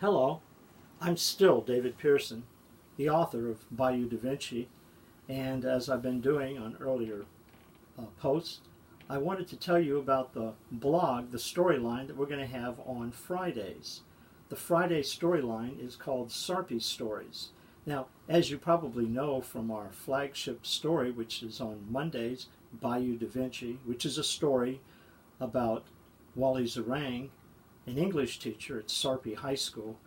Hello, I'm still David Pearson, the author of Bayou Da Vinci, and as I've been doing on earlier posts, I wanted to tell you about the blog, the storyline that we're going to have on Fridays. The Friday storyline is called Sarpy Stories. Now, as you probably know from our flagship story, which is on Mondays, Bayou Da Vinci, which is a story about Wally Zerang, an English teacher at Sarpy High School.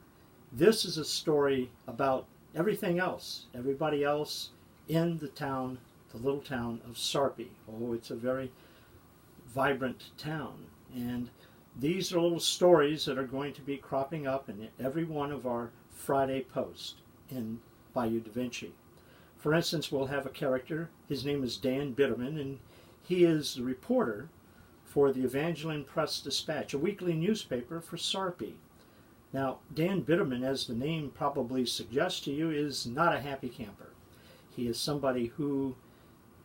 This is a story about everything else, everybody else in the town, the little town of Sarpy. Oh, it's a very vibrant town. And these are little stories that are going to be cropping up in every one of our Friday posts in Bayou Da Vinci. For instance, we'll have a character. His name is Dan Bitterman, and he is the reporter for the Evangeline Press Dispatch, a weekly newspaper for Sarpy. Now, Dan Bitterman, as the name probably suggests to you, is not a happy camper. He is somebody who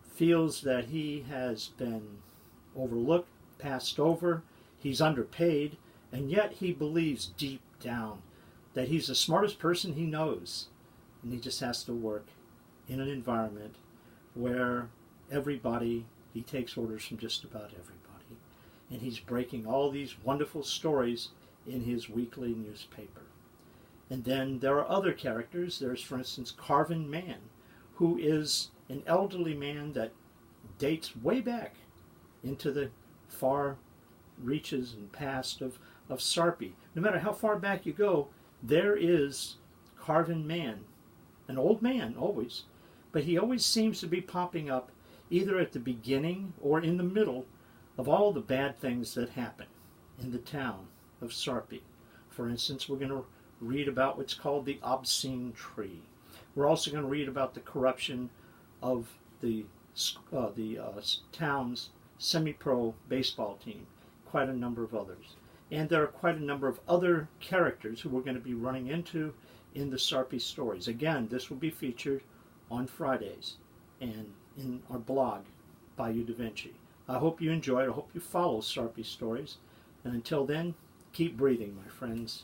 feels that he has been overlooked, passed over, he's underpaid, and yet he believes deep down that he's the smartest person he knows, and he just has to work in an environment where he takes orders from just about everybody. And he's breaking all these wonderful stories in his weekly newspaper. And then there are other characters. There's, for instance, Carvin Man, who is an elderly man that dates way back into the far reaches and past of Sarpy. No matter how far back you go, there is Carvin Man, an old man always, but he always seems to be popping up either at the beginning or in the middle of all the bad things that happen in the town of Sarpy. For instance, we're going to read about what's called the obscene tree. We're also going to read about the corruption of the town's semi-pro baseball team, quite a number of others. And there are quite a number of other characters who we're going to be running into in the Sarpy Stories. Again, this will be featured on Fridays and in our blog, Bayou Da Vinci. I hope you enjoy it. I hope you follow Sarpy Stories. And until then, keep breathing, my friends.